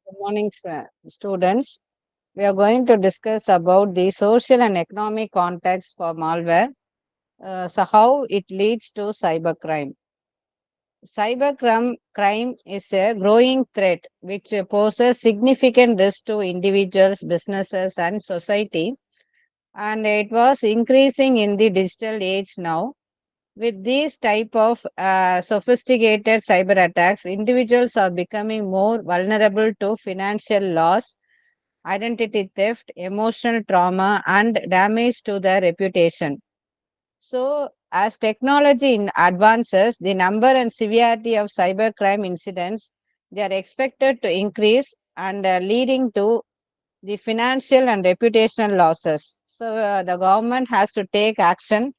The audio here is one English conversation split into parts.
Good morning, students. We are going to discuss about the social and economic context for malware. So, how it leads to cybercrime. Cybercrime is a growing threat which poses significant risk to individuals, businesses, and society. And it was increasing in the digital age now. With these type of sophisticated cyber attacks, individuals are becoming more vulnerable to financial loss, identity theft, emotional trauma, and damage to their reputation. So, as technology advances, the number and severity of cybercrime incidents they are expected to increase and leading to the financial and reputational losses. So, the government has to take action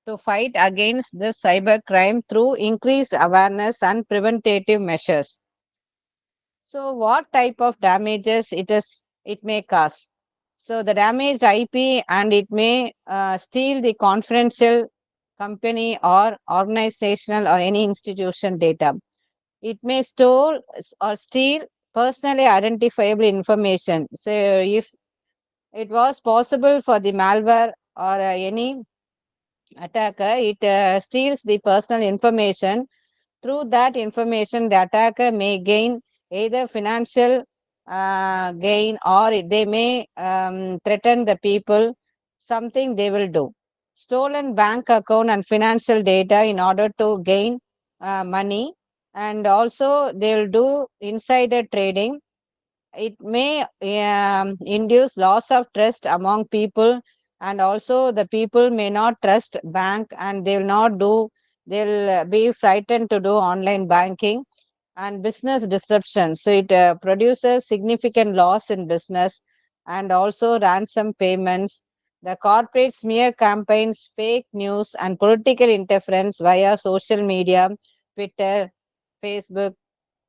to fight against this cybercrime through increased awareness and preventative measures. So, what type of damages it may cause? So, the damaged IP and it may steal the confidential company or organizational or any institution data. It may store or steal personally identifiable information. So, if it was possible for the malware or any attacker, it steals the personal information. Through that information, the attacker may gain either financial gain or they may threaten the people, something they will do. Stolen bank account and financial data in order to gain money, and also they'll do insider trading. It may induce loss of trust among people, and also the people may not trust bank and they will not do, they'll be frightened to do online banking. And business disruption, so it produces significant loss in business, and also ransom payments. The corporate smear campaigns, fake news, and political interference via social media, Twitter, Facebook,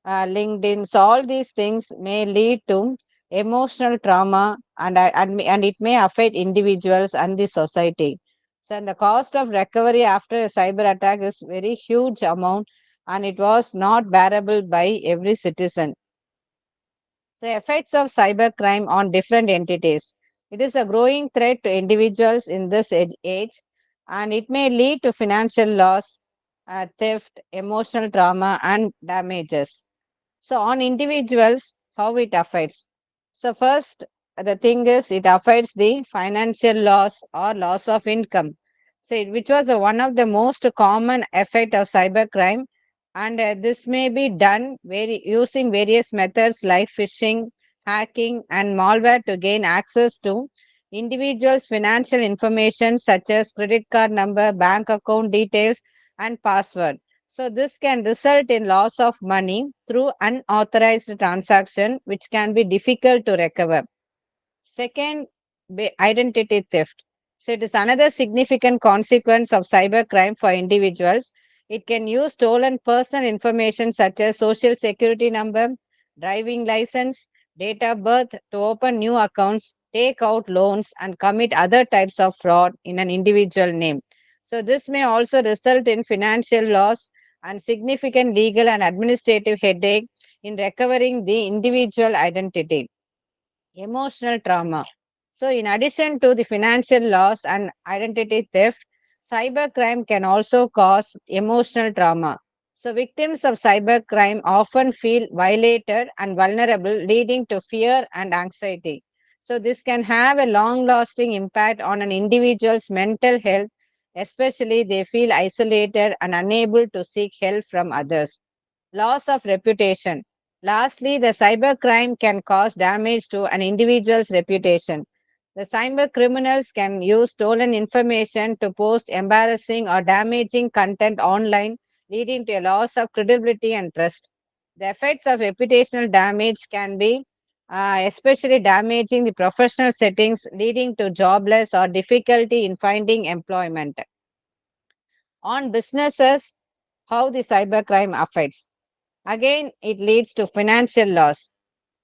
LinkedIn. So all these things may lead to emotional trauma, and it may affect individuals and the society. So and the cost of recovery after a cyber attack is very huge amount, and it was not bearable by every citizen. So effects of cybercrime on different entities. It is a growing threat to individuals in this age, and it may lead to financial loss, theft, emotional trauma, and damages. So on individuals, how it affects. So first, the thing is it affects the financial loss or loss of income. So which was one of the most common effect of cybercrime, and this may be done using various methods like phishing, hacking, and malware to gain access to individuals' financial information such as credit card number, bank account details, and password. So this can result in loss of money through unauthorized transaction, which can be difficult to recover. Second, identity theft. So it is another significant consequence of cybercrime for individuals. It can use stolen personal information such as social security number, driving license, date of birth to open new accounts, take out loans, and commit other types of fraud in an individual name. So this may also result in financial loss and significant legal and administrative headache in recovering the individual identity. Emotional trauma. So, in addition to the financial loss and identity theft, cybercrime can also cause emotional trauma. So, victims of cybercrime often feel violated and vulnerable, leading to fear and anxiety. So, this can have a long lasting impact on an individual's mental health, especially they feel isolated and unable to seek help from others. Loss of reputation. Lastly, the cybercrime can cause damage to an individual's reputation. The cyber criminals can use stolen information to post embarrassing or damaging content online, leading to a loss of credibility and trust. The effects of reputational damage can be especially damaging the professional settings, leading to jobless or difficulty in finding employment. On businesses, how the cybercrime affects. Again, it leads to financial loss.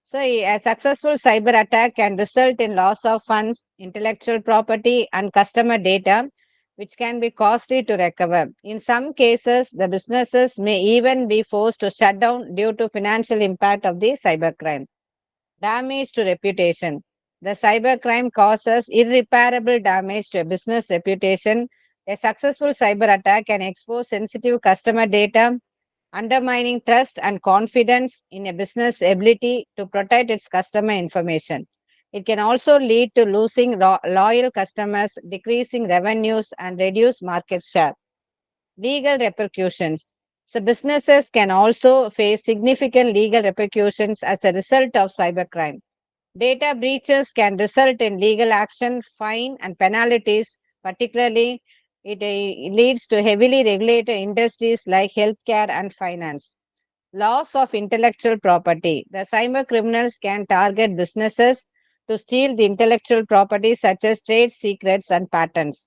So, a successful cyber attack can result in loss of funds, intellectual property, and customer data, which can be costly to recover. In some cases, the businesses may even be forced to shut down due to financial impact of the cybercrime. Damage to reputation. The cybercrime causes irreparable damage to a business reputation. A successful cyber attack can expose sensitive customer data, undermining trust and confidence in a business ability to protect its customer information. It can also lead to losing loyal customers, decreasing revenues, and reduce market share. Legal repercussions. So, businesses can also face significant legal repercussions as a result of cybercrime. Data breaches can result in legal action, fine, and penalties. Particularly, it leads to heavily regulated industries like healthcare and finance. Loss of intellectual property. The cyber criminals can target businesses to steal the intellectual property such as trade secrets and patents.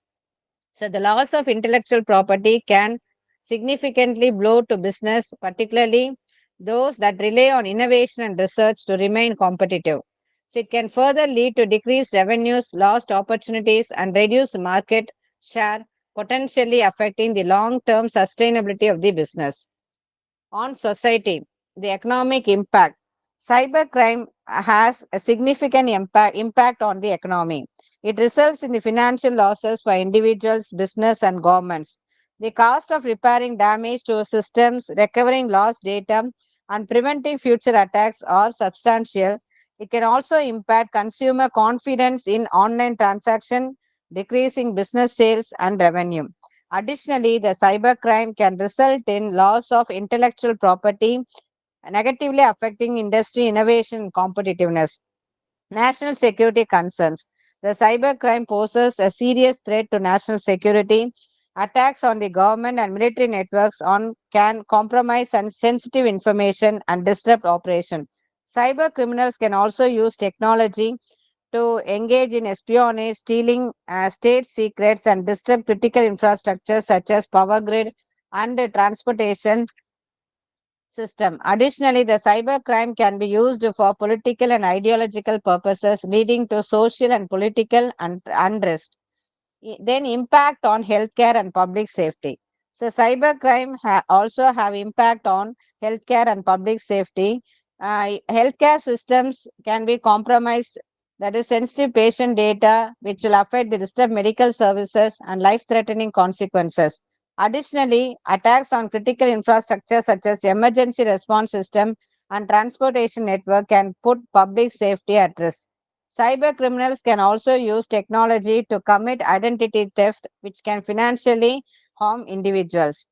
So the loss of intellectual property can significantly blow to business, particularly those that rely on innovation and research to remain competitive. So it can further lead to decreased revenues, lost opportunities, and reduced market share, potentially affecting the long term sustainability of the business. On society, the economic impact. Cybercrime has a significant impact on the economy. It results in the financial losses for individuals, business, and governments. The cost of repairing damage to systems, recovering lost data, and preventing future attacks are substantial. It can also impact consumer confidence in online transaction, decreasing business sales and revenue. Additionally, the cybercrime can result in loss of intellectual property, negatively affecting industry innovation and competitiveness. National security concerns. The cybercrime poses a serious threat to national security. Attacks on the government and military networks can compromise sensitive information and disrupt operation. Cyber criminals can also use technology to engage in espionage, stealing state secrets, and disrupt critical infrastructure such as power grid and transportation system. Additionally, the cybercrime can be used for political and ideological purposes, leading to social and political unrest. Then impact on healthcare and public safety. So cybercrime also have impact on healthcare and public safety. Healthcare systems can be compromised, that is sensitive patient data which will affect the disturb medical services and life threatening consequences. Additionally, attacks on critical infrastructure such as emergency response system and transportation network can put public safety at risk. Cyber criminals can also use technology to commit identity theft, which can financially harm individuals.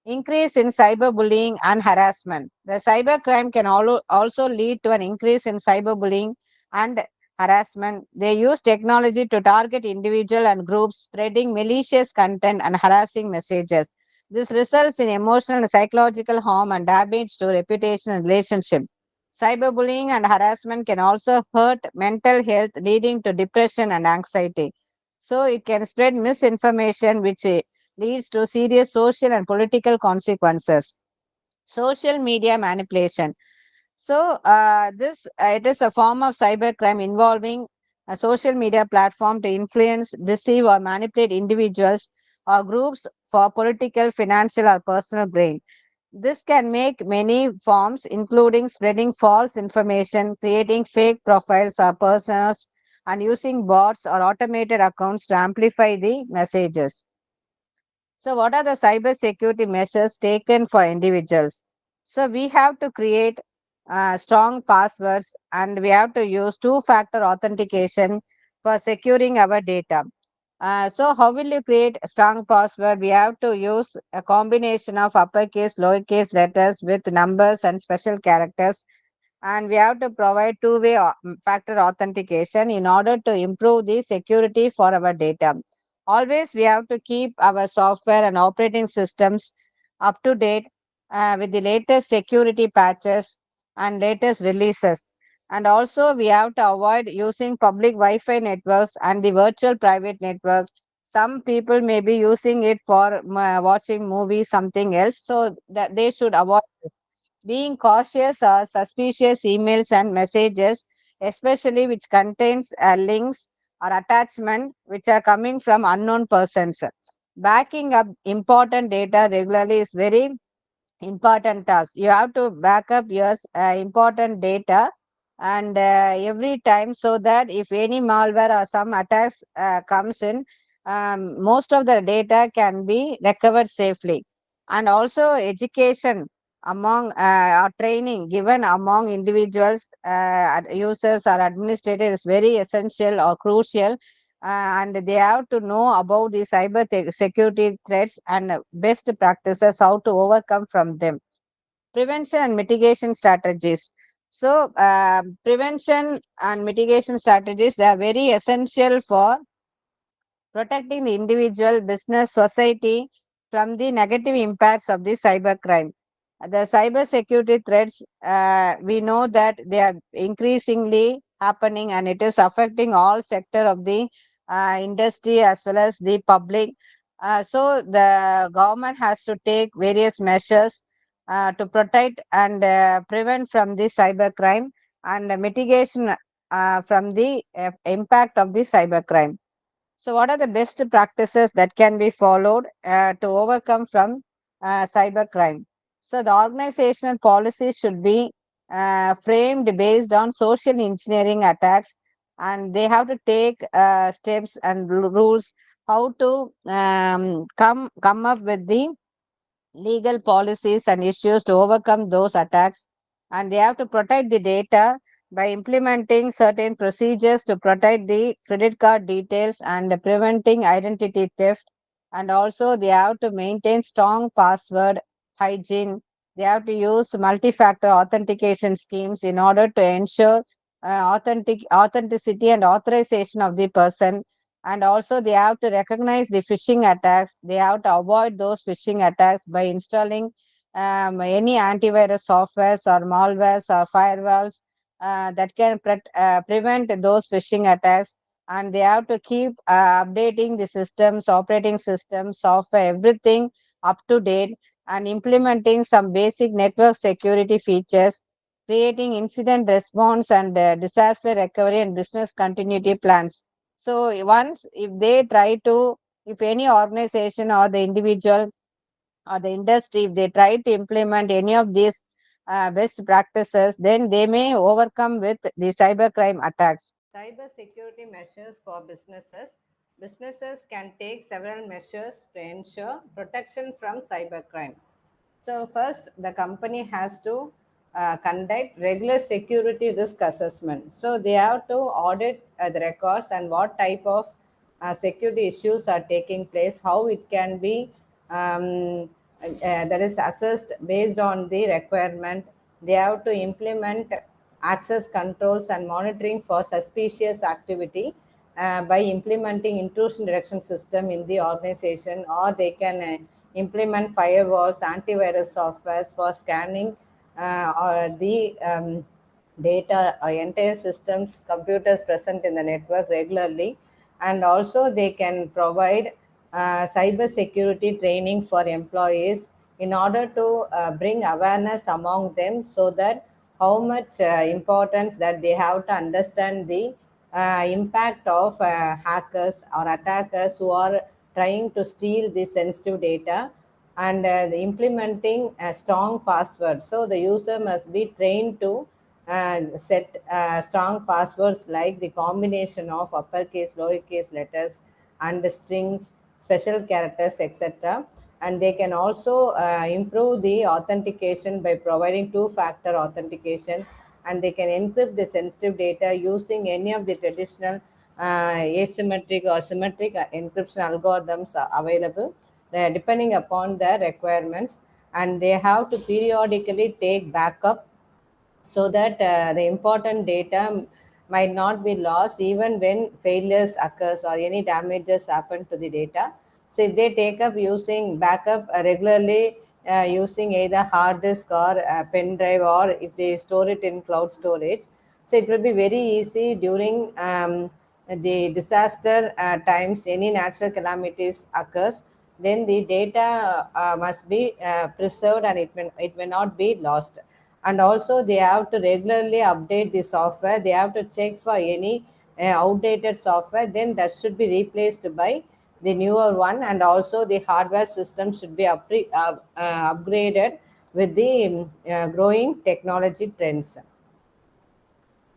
Increase in cyberbullying and harassment. The cybercrime can also lead to an increase in cyberbullying and harassment. They use technology to target individuals and groups, spreading malicious content and harassing messages. This results in emotional and psychological harm and damage to reputation and relationship. Cyberbullying and harassment can also hurt mental health, leading to depression and anxiety. So it can spread misinformation, which leads to serious social and political consequences. Social media manipulation. So this it is a form of cybercrime involving a social media platform to influence, deceive, or manipulate individuals or groups for political, financial, or personal gain. This can make many forms, including spreading false information, creating fake profiles or personas, and using bots or automated accounts to amplify the messages. So, what are the cyber security measures taken for individuals? So, we have to create strong passwords and we have to use two-factor authentication for securing our data. So, how will you create a strong password? We have to use a combination of uppercase, lowercase letters with numbers and special characters, and we have to provide two-way factor authentication in order to improve the security for our data. Always we have to keep our software and operating systems up to date with the latest security patches and latest releases. And also we have to avoid using public Wi-Fi networks and the virtual private network. Some people may be using it for watching movies, something else, so that they should avoid this. Being cautious or suspicious emails and messages, especially which contains links or attachment which are coming from unknown persons. Backing up important data regularly is very important task. You have to back up your important data and every time, so that if any malware or some attacks comes in, most of the data can be recovered safely. And also education among or training given among individuals, users or administrators is very essential or crucial, and they have to know about the security threats and best practices, how to overcome from them. Prevention and mitigation strategies. So prevention and mitigation strategies, they are very essential for protecting the individual, business, society from the negative impacts of the cybercrime. The cyber security threats, we know that they are increasingly happening, and it is affecting all sector of the industry as well as the public. So the government has to take various measures to protect and prevent from the cybercrime and mitigation from the impact of the cybercrime. So, what are the best practices that can be followed to overcome from cybercrime? So, the organizational policy should be framed based on social engineering attacks, and they have to take steps and rules how to come up with the legal policies and issues to overcome those attacks. And they have to protect the data by implementing certain procedures to protect the credit card details and preventing identity theft. And also they have to maintain strong password hygiene. They have to use multi-factor authentication schemes in order to ensure authenticity and authorization of the person. And also they have to recognize the phishing attacks. They have to avoid those phishing attacks by installing any antivirus softwares or malwares or firewalls that can prevent those phishing attacks. And they have to keep updating the systems, operating systems, software, everything up to date, and implementing some basic network security features, creating incident response and disaster recovery and business continuity plans. So once if they try to, if any organization or the individual or the industry, if they try to implement any of these best practices, then they may overcome with the cybercrime attacks. Cyber security measures for businesses. Businesses can take several measures to ensure protection from cybercrime. So first, the company has to conduct regular security risk assessment. So they have to audit the records and what type of security issues are taking place, how it can be that is assessed based on the requirement. They have to implement access controls and monitoring for suspicious activity by implementing intrusion detection system in the organization, or they can implement firewalls, antivirus softwares for scanning or the data or entire systems, computers present in the network regularly. And also they can provide cyber security training for employees in order to bring awareness among them, so that how much importance that they have to understand the impact of hackers or attackers who are trying to steal the sensitive data, and the implementing a strong password. So the user must be trained to set strong passwords like the combination of uppercase, lowercase letters, and the strings, special characters, etc. And they can also improve the authentication by providing two-factor authentication, and they can encrypt the sensitive data using any of the traditional asymmetric or symmetric encryption algorithms are available depending upon their requirements. And they have to periodically take backup, so that the important data might not be lost even when failures occurs or any damages happen to the data. So if they take up using backup regularly, using either hard disk or pen drive, or if they store it in cloud storage, so it will be very easy during the disaster times, any natural calamities occurs, then the data must be preserved, and it may not be lost. And also they have to regularly update the software. They have to check for any outdated software, then that should be replaced by the newer one. And also the hardware system should be upgraded with the growing technology trends.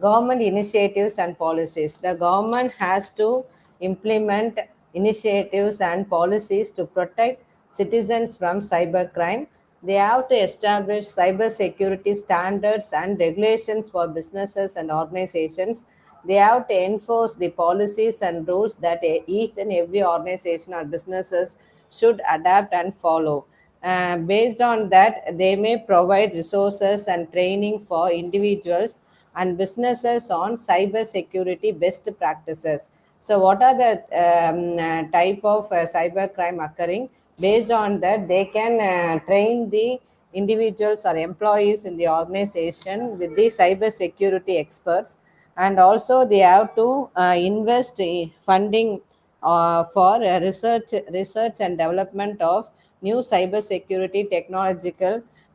Government initiatives and policies. The government has to implement initiatives and policies to protect citizens from cybercrime. They have to establish cyber security standards and regulations for businesses and organizations. They have to enforce the policies and rules that each and every organization or businesses should adapt and follow. Based on that, they may provide resources and training for individuals and businesses on cyber security best practices. So, what are the type of cyber crime occurring? Based on that, they can train the individuals or employees in the organization with the cyber security experts, and also they have to invest funding for research and development of new cyber security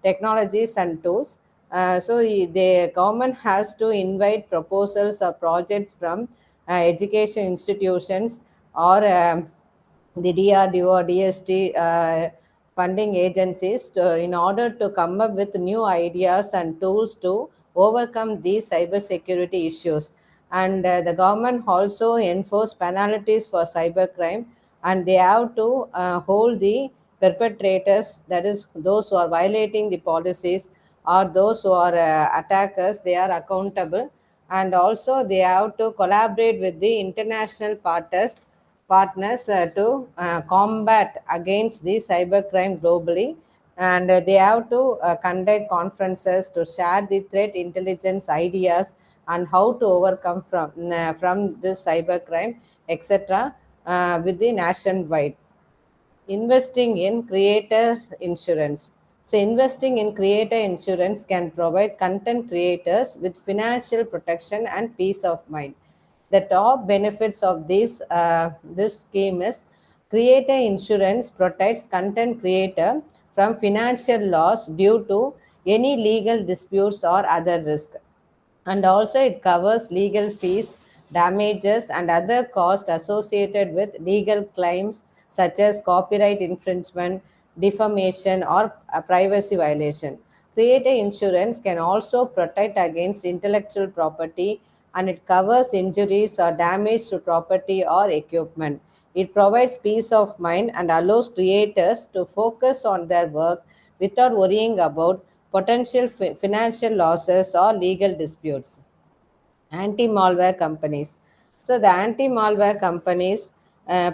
technologies and tools. The government has to invite proposals or projects from education institutions or the DRDO or DST funding agencies in order to come up with new ideas and tools to overcome these cybersecurity issues. And the government also enforce penalties for cybercrime, and they have to hold the perpetrators, that is, those who are violating the policies or those who are attackers, they are accountable. And also, they have to collaborate with the international partners to combat against the cybercrime globally. And they have to conduct conferences to share the threat intelligence ideas and how to overcome from this cybercrime, etc., with the nationwide. Investing in creator insurance. So, investing in creator insurance can provide content creators with financial protection and peace of mind. The top benefits of this scheme is creator insurance protects content creator from financial loss due to any legal disputes or other risk. And also it covers legal fees, damages, and other costs associated with legal claims such as copyright infringement, defamation, or a privacy violation. Creator insurance can also protect against intellectual property, and it covers injuries or damage to property or equipment. It provides peace of mind and allows creators to focus on their work without worrying about potential financial losses or legal disputes. Anti-malware companies. So the anti-malware companies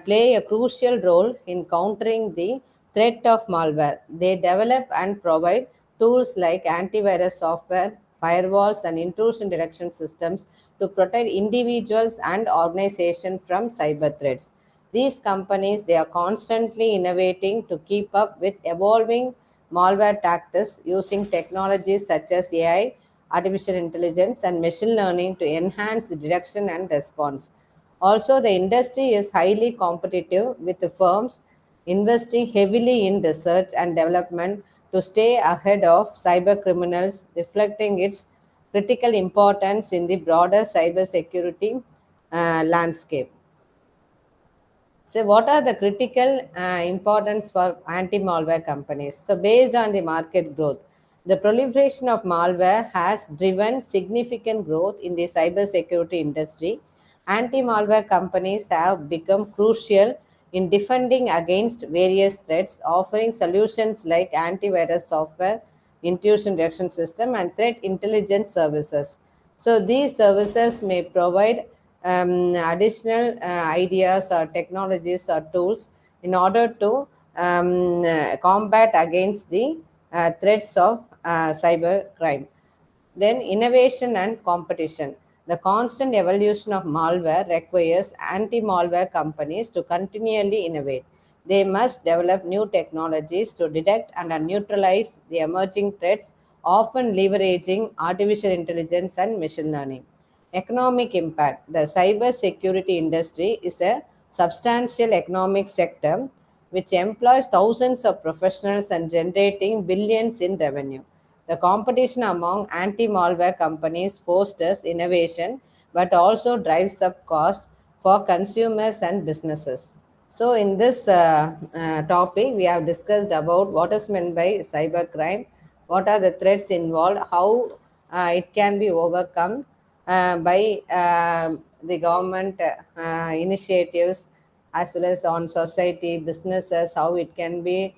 play a crucial role in countering the threat of malware. They develop and provide tools like antivirus software, firewalls, and intrusion detection systems to protect individuals and organizations from cyber threats. These companies, they are constantly innovating to keep up with evolving malware tactics using technologies such as AI, artificial intelligence, and machine learning to enhance detection and response. Also, the industry is highly competitive with the firms investing heavily in research and development to stay ahead of cyber criminals, reflecting its critical importance in the broader cybersecurity landscape. So, what are the critical importance for anti-malware companies? So, based on the market growth, the proliferation of malware has driven significant growth in the cybersecurity industry. Anti-malware companies have become crucial in defending against various threats, offering solutions like antivirus software, intrusion detection system, and threat intelligence services. So these services may provide additional ideas or technologies or tools in order to combat against the threats of cyber crime. Then, innovation and competition. The constant evolution of malware requires anti malware companies to continually innovate. They must develop new technologies to detect and neutralize the emerging threats, often leveraging artificial intelligence and machine learning. Economic impact. The cyber security industry is a substantial economic sector which employs thousands of professionals and generating billions in revenue. The competition among anti malware companies fosters innovation but also drives up costs for consumers and businesses. So, in this topic, we have discussed about what is meant by cybercrime, what are the threats involved, how it can be overcome, by the government initiatives, as well as on society, businesses, how it can be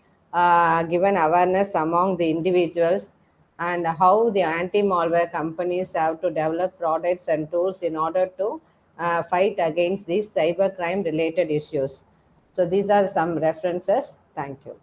given awareness among the individuals, and how the anti-malware companies have to develop products and tools in order to fight against these cybercrime related issues. So these are some references. Thank you.